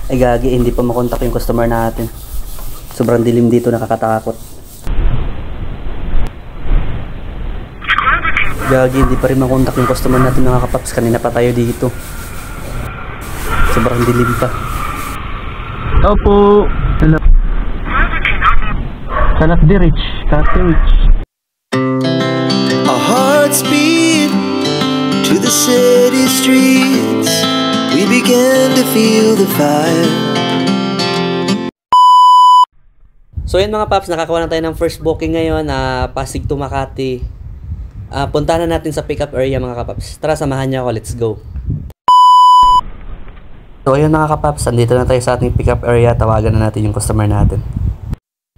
Ay gagi, hindi pa makontak yung customer natin. Sobrang dilim dito, nakakatakot. Gagi, hindi pa rin makontak yung customer natin mga kapaps. Kanina pa tayo dito. Sobrang dilim pa. Opo. Hello. Salas di Rich. Kati Rich. Our hearts beat to the city streets. We began to feel the fire. So yun mga paps, nakakuha na tayo ng first booking ngayon na Pasig to Makati. Puntahan na natin sa pickup area mga kapaps. Tara, samahan niyo ako, let's go. So ayun mga kapaps, andito na tayo sa ating pickup area. Tawagan na natin yung customer natin.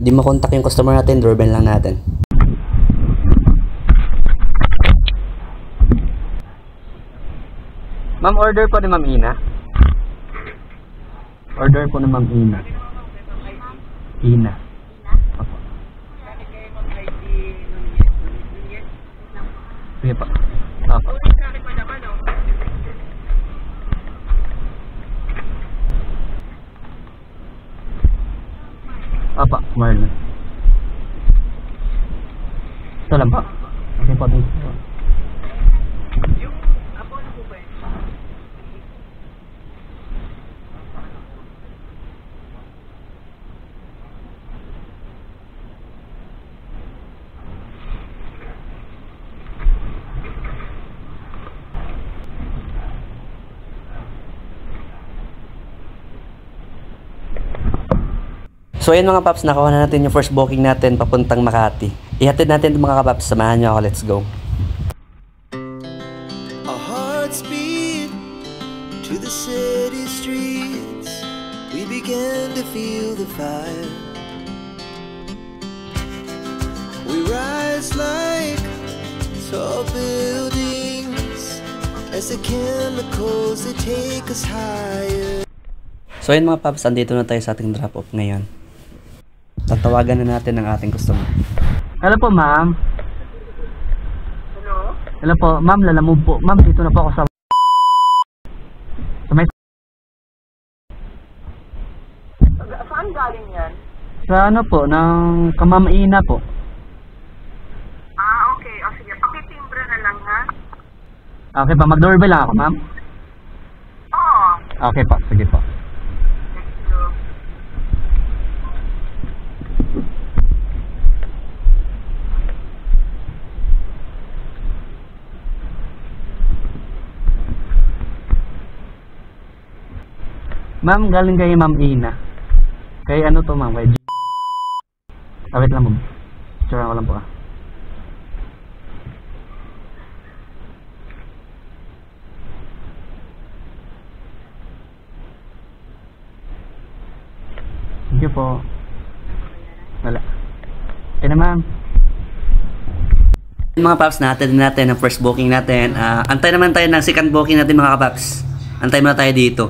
Di makontak yung customer natin, doorbell lang natin. Ma'am, order po ni Ma'am Ina. Order po ni Ma'am Ina. Ina. Opo. Sige pa. Opo. Apa, Marlon. Ito lang pa. Okay po, thank you. So ayun mga paps, nakuha na natin yung first booking natin papuntang Makati. Ihatid natin ito mga kapaps, samahan nyo ako, let's go. Our hearts beat to the city streets. We began to feel the fire. We rise like tall buildings as the chemicals they take us higher. So ayun mga paps, andito na tayo sa ating drop off ngayon. Tatawagan na natin ang ating customer. Hello po, ma'am. Hello? Hello po, ma'am, lalamove po. Ma'am, dito na po ako sa may... Saan galing yan? Sa ano po, ng Ma'am Ina po. Okay. O sige, pakitimbre na lang ha? Okay pa, mag-doorbell lang ako, ma'am. Oo. Okay po, sige po. Let's go. Ma'am, galing kay Ma'am Ina. Kay ano to, ma'am? Kay wait lang, ma'am. Picture ko lang po, ah. Thank you po. Wala. Okay na, ma'am. Mga paps, natin natin ang first booking natin. Antay naman tayo ng second booking natin mga kapaps. Antay muna tayo dito.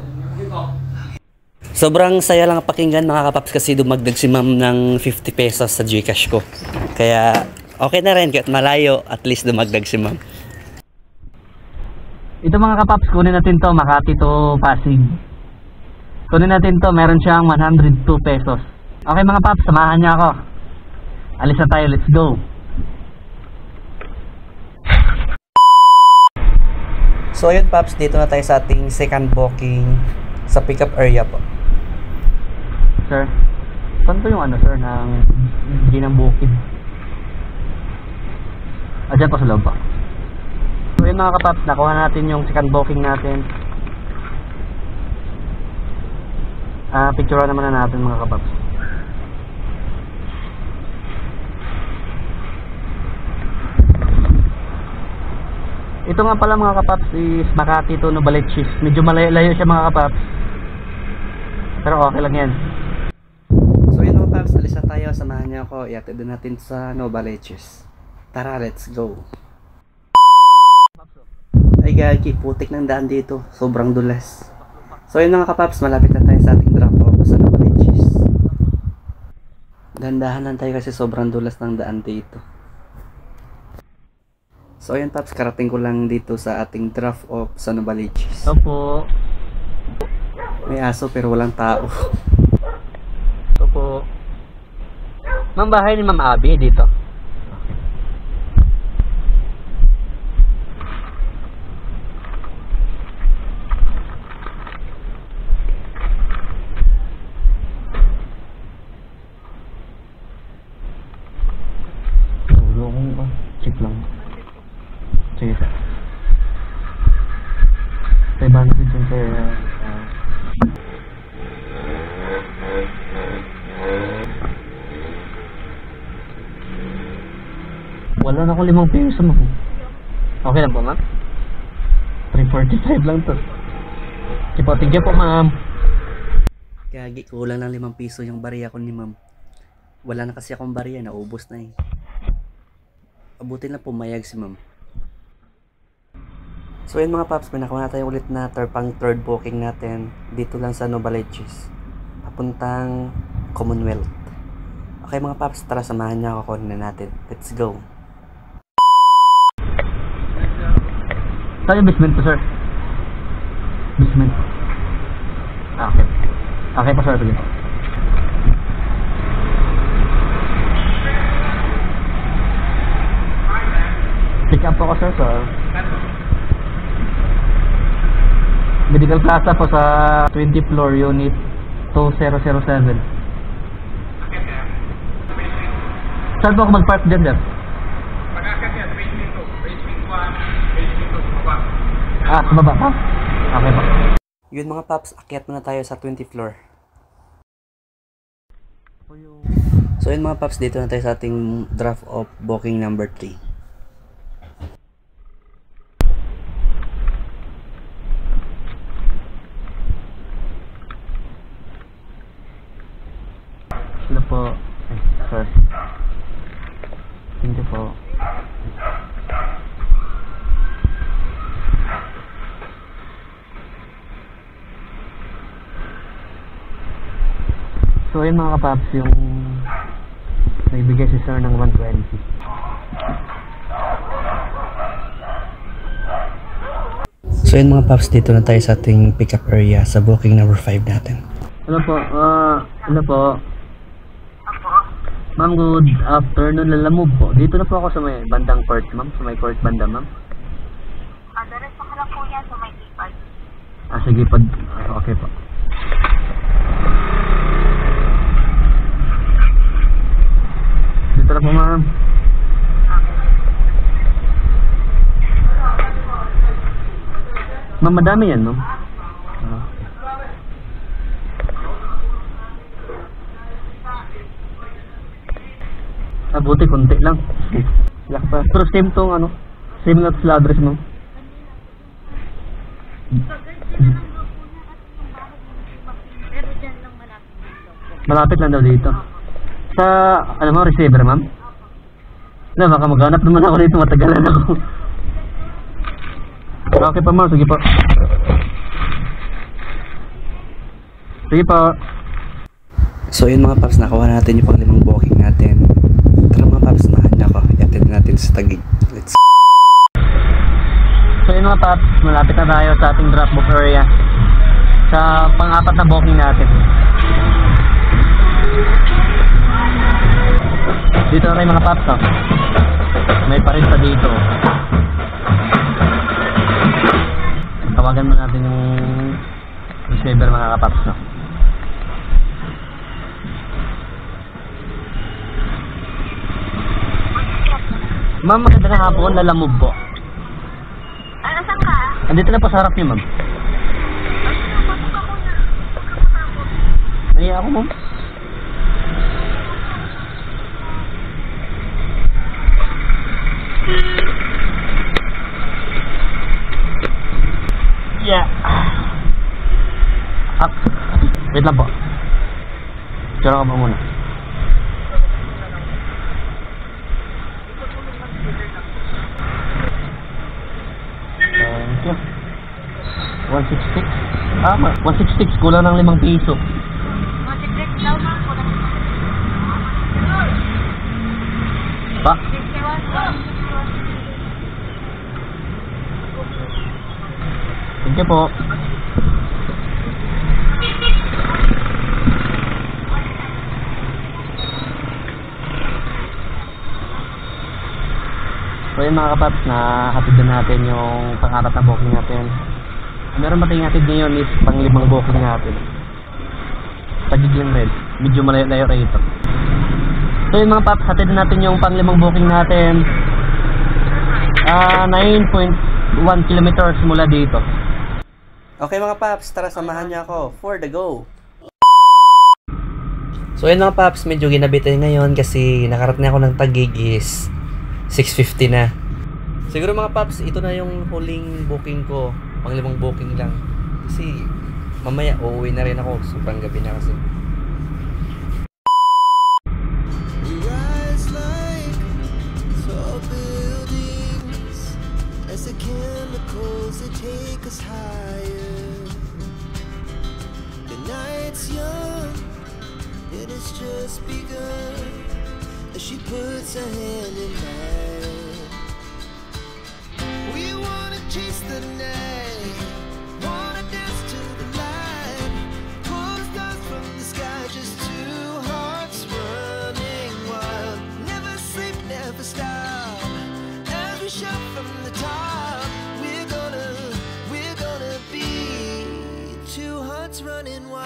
Sobrang saya lang pakinggan mga kapaps kasi dumagdag si ma'am ng 50 pesos sa Gcash ko. Kaya okay na rin kahit malayo, at least dumagdag si ma'am. Ito mga kapaps, kunin natin to, Makati to Pasig. Kunin natin to, meron siyang 102 pesos. Okay mga paps, samahan niya ako. Alis na tayo, let's go. So ayun paps, dito na tayo sa ating second booking sa pickup area po. Sir, saan po yung ano sir, ng Ginang Bukid? Dyan po sa loob po. So yun mga kapaps, nakuha natin yung second booking natin. Picture naman na natin mga kapaps. Ito nga pala mga kapaps is Makati to Novaliches. Medyo malayo siya mga kapaps, pero okay lang yan. So yun mga paps, alis na tayo, samahan niyo ako, iatid din natin sa Novaliches. Tara, let's go. Ay gagi, putik ng daan dito, sobrang dulas. So yun mga kapaps, malapit na tayo sa ating drop off sa Novaliches. Dahan-dahan lang tayo kasi sobrang dulas ng daan dito. So ayun paps, karating ko lang dito sa ating drop off sa Novaliches. Opo. May aso pero walang tao. Ito po. Ma'am, bahay ni Ma'am Abby dito. Check lang. Sige sir. 500 yun sir. Wala na akong 5 piso mo. Okay lang po ma'am? 345 lang to. Thank you po ma'am. Kagi, kulang ng 5 piso yung bariya ko ni ma'am. Wala na kasi akong bariya, naubos na eh. Abutin lang pumayag si ma'am. So yun mga paps, may nakuha na tayo ulit na third booking natin dito lang sa Novaliches, papuntang Commonwealth. Okay mga paps, tara samahan niyo ako, kunin na natin. Let's go. Saan yung basement po sir? Basement. Okay. Okay po sir, sige. Pick up po ko sir sa Medical Plaza po sa 20 floor unit 2007. Saan po ako mag-park dyan sir? Ah, sa baba pa? Okay po. Yun mga paps, akyat muna tayo sa 20 floor. So yun mga paps, dito na tayo sa ating draft of booking number 3. Hello po. Ay, sir. Thank you po. So yun mga kapaps, yung nagbigay si sir ng 120. So yun mga paps, dito na tayo sa ating pickup area sa booking number 5 natin. Hello po. Hello po. Ma'am, good afternoon. Lalamove po. Dito na po ako sa may bandang court, ma'am. Sa may court banda, ma'am. Diretso ka lang po yan sa may ipad. Ah, sige. Okay po. Dito na po, ma'am. Ma'am, madami yan, ma'am. Buti konti lang. Yak pa. Pero same tong ano. Same nga sa address mo. Malapit lang daw dito. Sa ano mo receiver ma'am? Na baka maghanap naman ako dito, matagalan ako. Okay pa ma'am, sige po. Sige po. So yun mga paps, nakuha natin yung pang 5 booking natin. Tara mga paps, nahan niya ako. I-attend natin sa Taguig. Let's go. So yun mga paps, malapit na tayo sa ating drop book area. Sa pang-4 na booking natin. Dito na tayo mga paps, oh. May parinta dito. Tawagan mo natin yung receiver mga kapaps, no? Ma'am, maganda na hapon, Lalamove po. Ano, saan ka? Andito na po sa harap niyo, ma'am. Nahiya ako, ma'am. Yeah. Up. Wait lang po. Tira ka ba muna? Thank you. 166. Ah, 166. Kulang ng 5 piso. Mag-check daw ma'am. Pa? 61. Thank you po. yun mga kapaps, nahatid na natin yung pang-apat na booking natin. Meron ba tayong hatid ngayon is pang-5 booking natin. Pagiging red, medyo malayo rito. So yun mga paps, hatid na natin yung pang-5 booking natin. 9.1 kilometers mula dito. Okay mga paps, tara samahan niyo ako for the go. So yun mga paps, medyo ginabit tayo ngayon kasi nakarating ako ng Taguig is 6:50 na. Siguro mga paps, ito na yung huling booking ko, pang-5 booking lang. Kasi mamaya uuwi na rin ako, sobrang gabi na kasi. We rise like tall buildings as the chemicals that take us higher. The night's young, it has just begun as she puts her hand in mine. We wanna chase the night, wanna dance to the light, pull the stars from the sky, just two hearts running wild. Never sleep, never stop, as we shout from the top. We're gonna be two hearts running wild.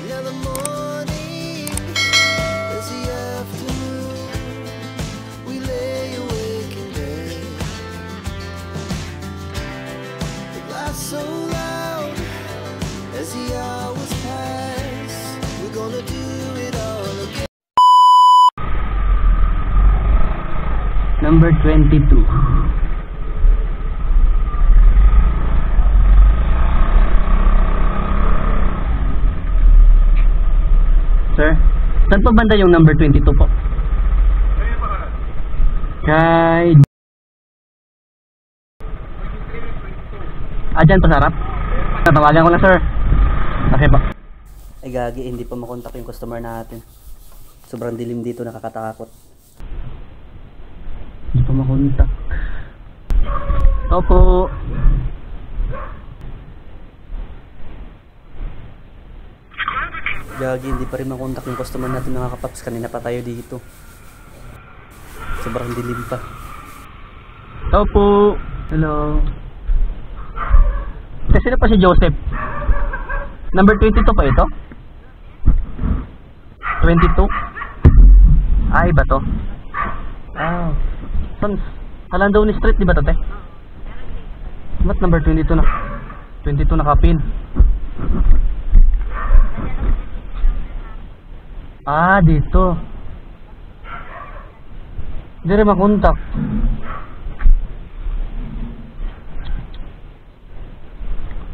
Now the morning is the afternoon. We lay awake in bed. The laughs so loud as the hours pass. We're gonna do it all again. Number 22. Sir, saan pa banda yung number 22 po? Kay... dyan pa sa harap? Tatawagan ko na sir. Okay po. Ay gagi, hindi pa makontak yung customer natin. Sobrang dilim dito, nakakatakot. Hindi pa makontak. Opo. Gagi, hindi pa rin makontak yung customer natin mga kapaps. Kanina pa tayo dito. Sobrang dilim pa. Opo. Hello. Kasi na pa si Joseph. Number 22 pa ito? 22? Ay, ba to? Ah. Saan? Halandoni Street, di ba to, te? Ba't number 22 na? 22 nakapin. Ah, dito. Hindi rin makontak.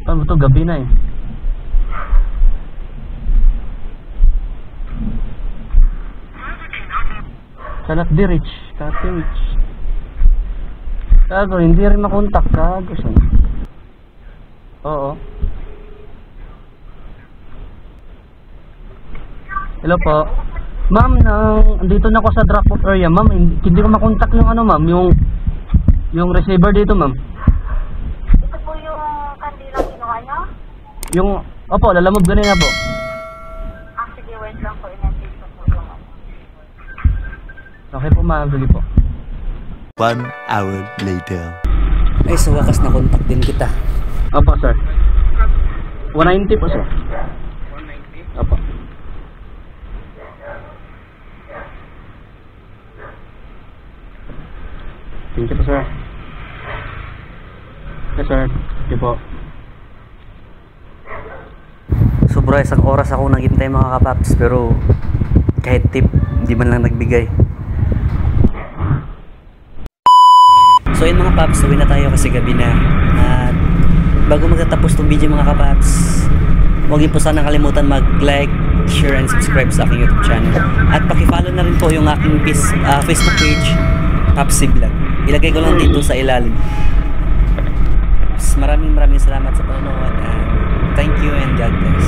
Paano ito? Gabi na eh. Salat di rich. Kati rich. Kago, hindi rin makontak. Kago siya. Oo. Hello po. Ma'am, andito na ako sa drop-off area. Ma'am, hindi ko makontak yung ano, ma'am, yung receiver dito, ma'am. Ito po yung kandilang kinuha nyo? Yung, opo, lalamog ganun na po. Sige, wait lang po. In-update ko po yung ano. Okay po, ma'am. Sige po. 1 hour later. Ay, sa wakas na kontak din kita. Opo, sir. 190 po, sir. 190? Opo. Thank you po, sir. Yes, sir. Thank you po. Sobra, isang oras ako naghintay mga kapaps. Pero kahit tip, hindi man lang nagbigay. So yun mga paps, uwi na tayo kasi gabi na. At bago magtatapos tong video mga kapaps, huwag niyo po sana kalimutan mag-like, share, and subscribe sa aking YouTube channel. At pakifollow na rin po yung aking Facebook page, Papsi Vlog. Ilagay ko lang dito sa ilalim. Maraming salamat sa panonood, and thank you and God bless.